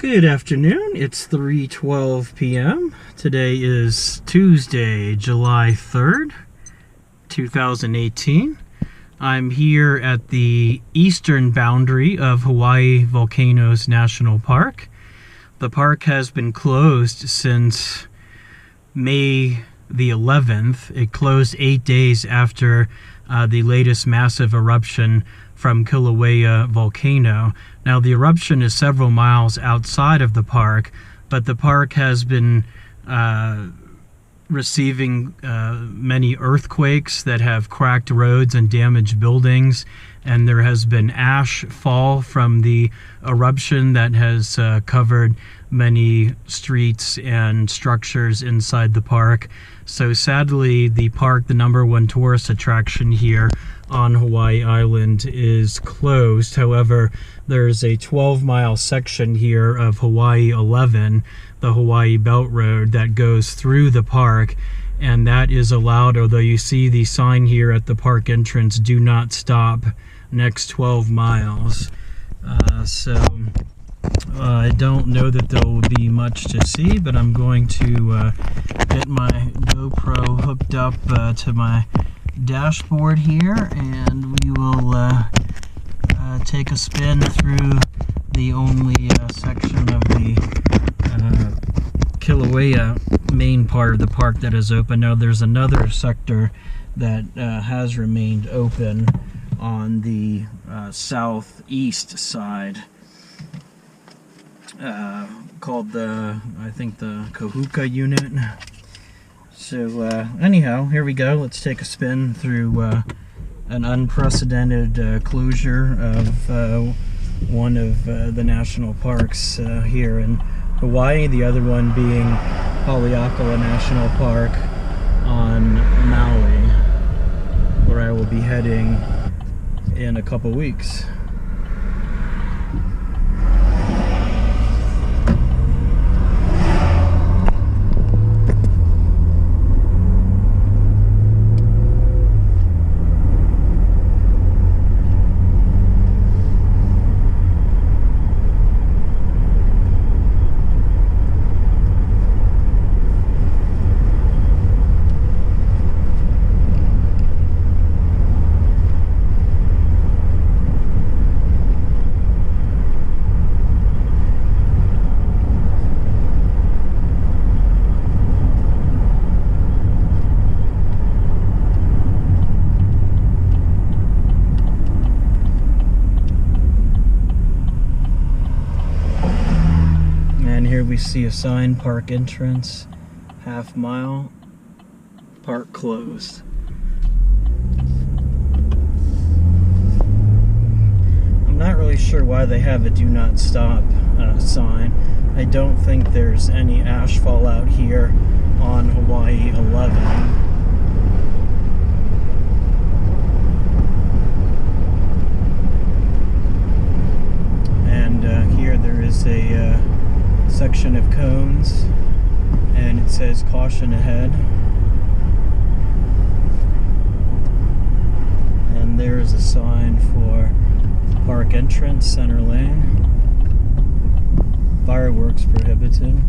Good afternoon. It's 3:12 p.m. Today is Tuesday, July 3rd, 2018. I'm here at the eastern boundary of Hawaii Volcanoes National Park. The park has been closed since May the 11th. It closed 8 days after the latest massive eruption from Kilauea Volcano. Now, the eruption is several miles outside of the park, but the park has been receiving many earthquakes that have cracked roads and damaged buildings, and there has been ash fall from the eruption that has covered many streets and structures inside the park. So sadly, the park, the #1 tourist attraction here on Hawaii Island, is closed. However, there's a 12-mile section here of Hawaii 11, the Hawaii Belt Road, that goes through the park, and that is allowed, although you see the sign here at the park entrance, "Do not stop, next 12 miles." I don't know that there will be much to see, but I'm going to get my GoPro hooked up to my dashboard here, and we will take a spin through the only section of the Kilauea main part of the park that is open. Now, there's another sector that has remained open on the southeast side, called I think the Kahuka unit. So anyhow, here we go. Let's take a spin through an unprecedented closure of one of the national parks here in Hawaii, the other one being Haleakala National Park on Maui, where I will be heading in a couple weeks. Here we see a sign, park entrance, half mile, park closed. I'm not really sure why they have a do not stop sign. I don't think there's any ash fall out here on Hawaii 11. And here there is a section of cones, and it says caution ahead. And there is a sign for park entrance, center lane, fireworks prohibited.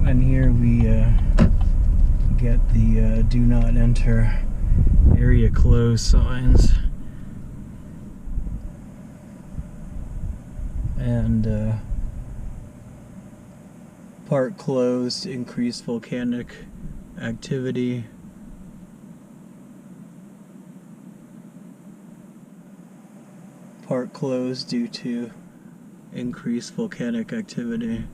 And here we get the do not enter, area closed signs, and park closed, increased volcanic activity. Park closed due to increased volcanic activity.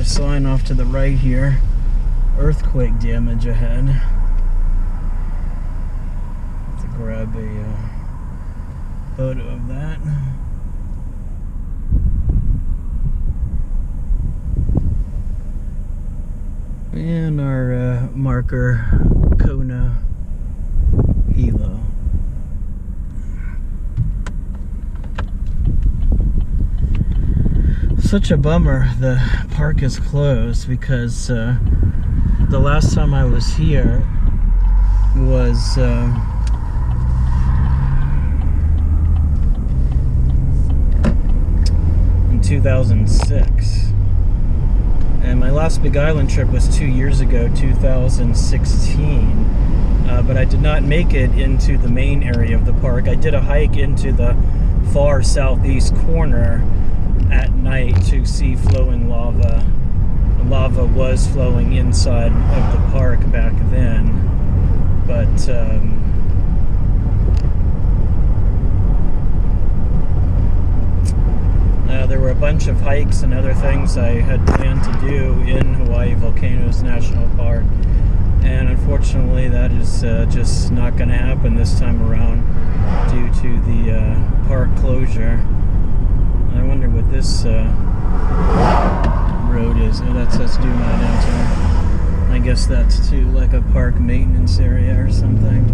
a sign off to the right here. Earthquake damage ahead. Have to grab a photo of that. And our marker, Kona Hilo. Such a bummer the park is closed, because the last time I was here was in 2006. And my last Big Island trip was 2 years ago, 2016. But I did not make it into the main area of the park. I did a hike into the far southeast corner at night to see flowing lava. The lava was flowing inside of the park back then, but there were a bunch of hikes and other things I had planned to do in Hawaii Volcanoes National Park, and unfortunately that is just not going to happen this time around due to the park closure. I wonder what this road is. Oh, that says do not enter. I guess that's to like a park maintenance area or something.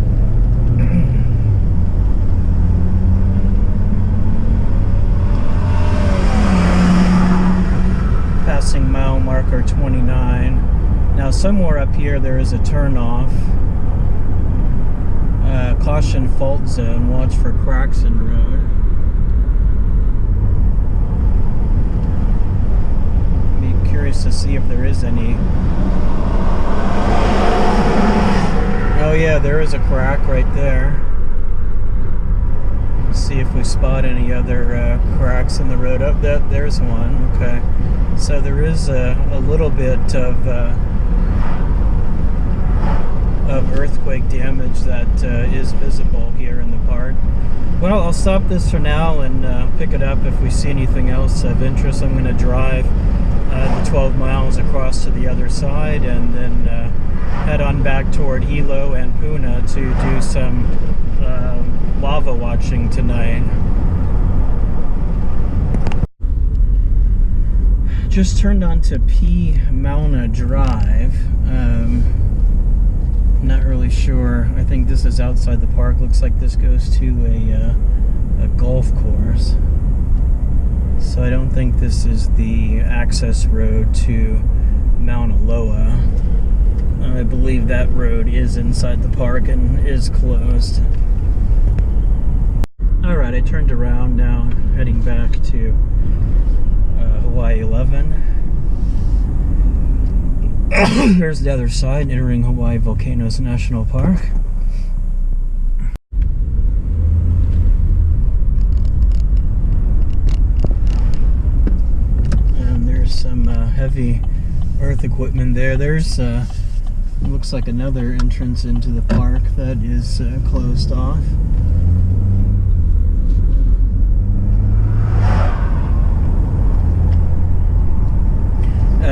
Passing mile marker 29. Now somewhere up here there is a turnoff. Caution fault zone. Watch for cracks in road. Curious to see if there is any. Oh yeah, there is a crack right there. Let's see if we spot any other cracks in the road. Oh, there's one. Okay, so there is a little bit of earthquake damage that is visible here in the park. Well, I'll stop this for now and pick it up if we see anything else of interest. I'm going to drive the 12 miles across to the other side and then head on back toward Hilo and Puna to do some lava watching tonight. Just turned onto P. Mauna Drive. Not really sure. I think this is outside the park. Looks like this goes to a golf course. So I don't think this is the access road to Mauna Loa. I believe that road is inside the park and is closed. Alright, I turned around now, heading back to Hawaii 11. Here's the other side, entering Hawaii Volcanoes National Park. Some heavy earth equipment there. There's looks like another entrance into the park that is closed off.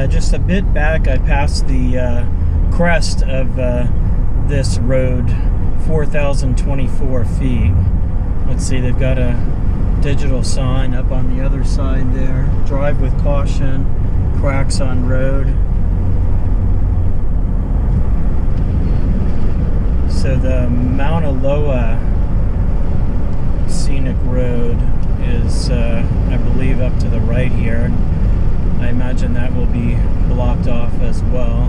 Just a bit back I passed the crest of this road, 4,024 feet. Let's see, they've got a digital sign up on the other side there. Drive with caution, cracks on road. So the Mauna Loa scenic road is, I believe, up to the right here. I imagine that will be blocked off as well.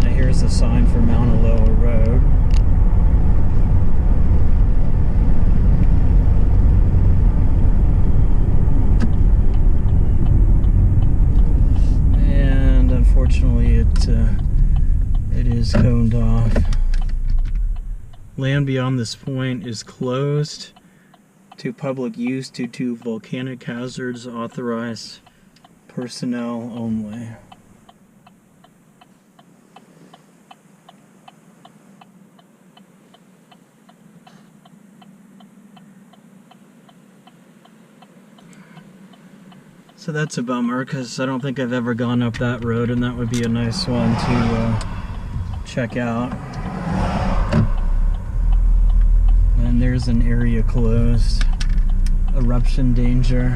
Now here's the sign for Mauna Loa Road. Unfortunately, it is coned off. Land beyond this point is closed to public use due to volcanic hazards. Authorized personnel only. So that's a bummer, because I don't think I've ever gone up that road, and that would be a nice one to check out. And there's an area closed. Eruption danger.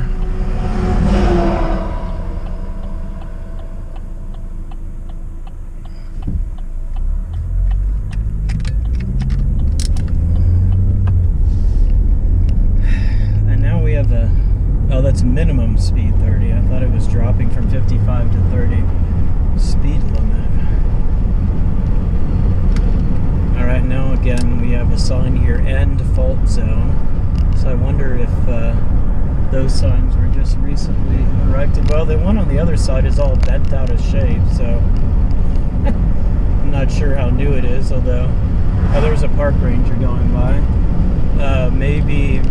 And now we have a, oh, that's minimum speed 30. I thought it was dropping from 55 to 30 speed limit. All right, now again we have a sign here, end fault zone. So I wonder if those signs were just recently erected. Well, the one on the other side is all bent out of shape, so I'm not sure how new it is, although, oh, there's a park ranger going by. Maybe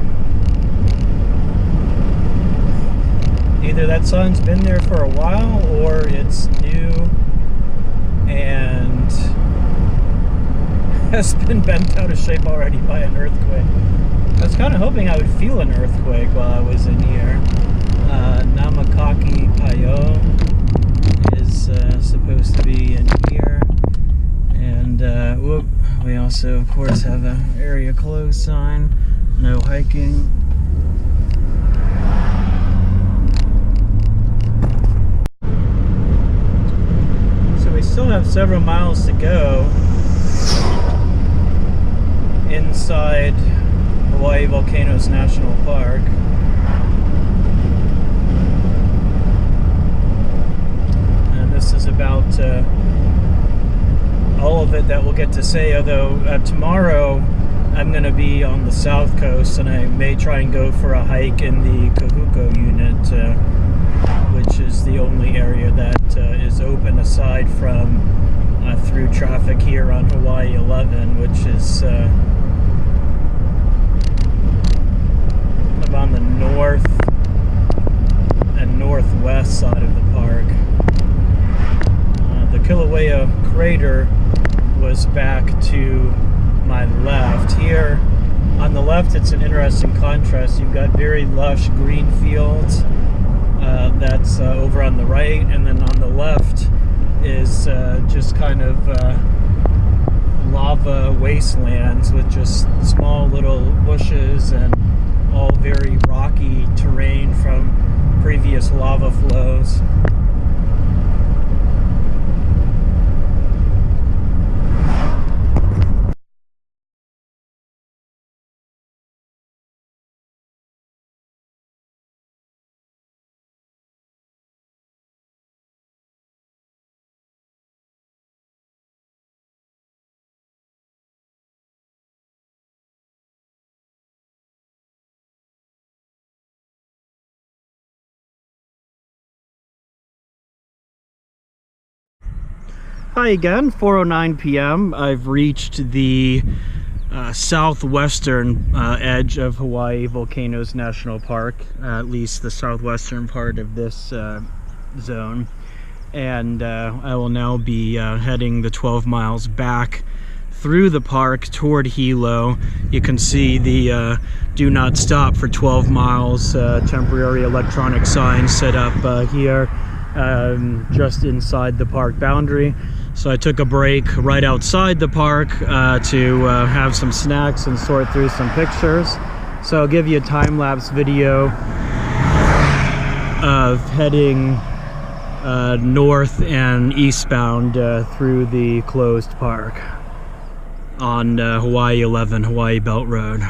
either that sign's been there for a while, or it's new and has been bent out of shape already by an earthquake. I was kind of hoping I would feel an earthquake while I was in here. Namakaki Payo is supposed to be in here. And whoop, we also, of course, have an area closed sign. No hiking. So we still have several miles to go inside Hawaii Volcanoes National Park. And this is about all of it that we'll get to say, although tomorrow I'm going to be on the south coast, and I may try and go for a hike in the Kahuko unit, which is the only area that is open aside from through traffic here on Hawaii 11, which is on the north and northwest side of the park. The Kilauea crater was back to my left. Here on the left, it's an interesting contrast. You've got very lush green fields. That's over on the right, and then on the left is just kind of lava wastelands with just small little bushes and all very rocky terrain from previous lava flows. Hi again, 4:09 p.m. I've reached the southwestern edge of Hawaii Volcanoes National Park, at least the southwestern part of this zone. And I will now be heading the 12 miles back through the park toward Hilo. You can see the do not stop for 12 miles temporary electronic sign set up here just inside the park boundary. So I took a break right outside the park to have some snacks and sort through some pictures. So I'll give you a time-lapse video of heading north and eastbound through the closed park on Hawaii 11, Hawaii Belt Road.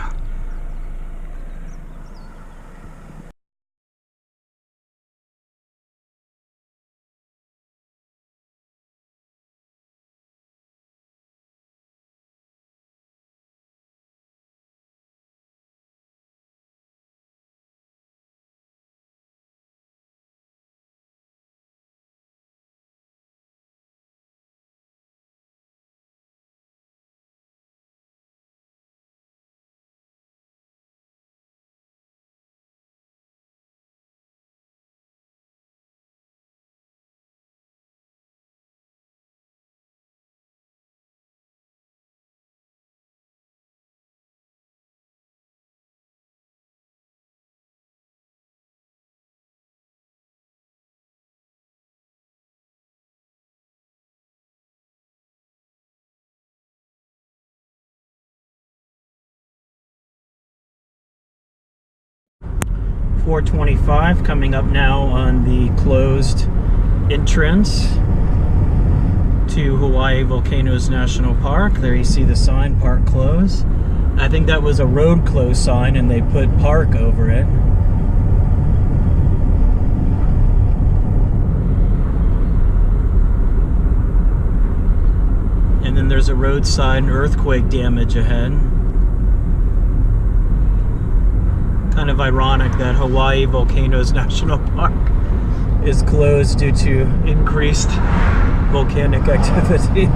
425, coming up now on the closed entrance to Hawaii Volcanoes National Park. There you see the sign, park closed. I think that was a road close sign and they put park over it. And then there's a roadside earthquake damage ahead. Kind of ironic that Hawaii Volcanoes National Park is closed due to increased volcanic activity.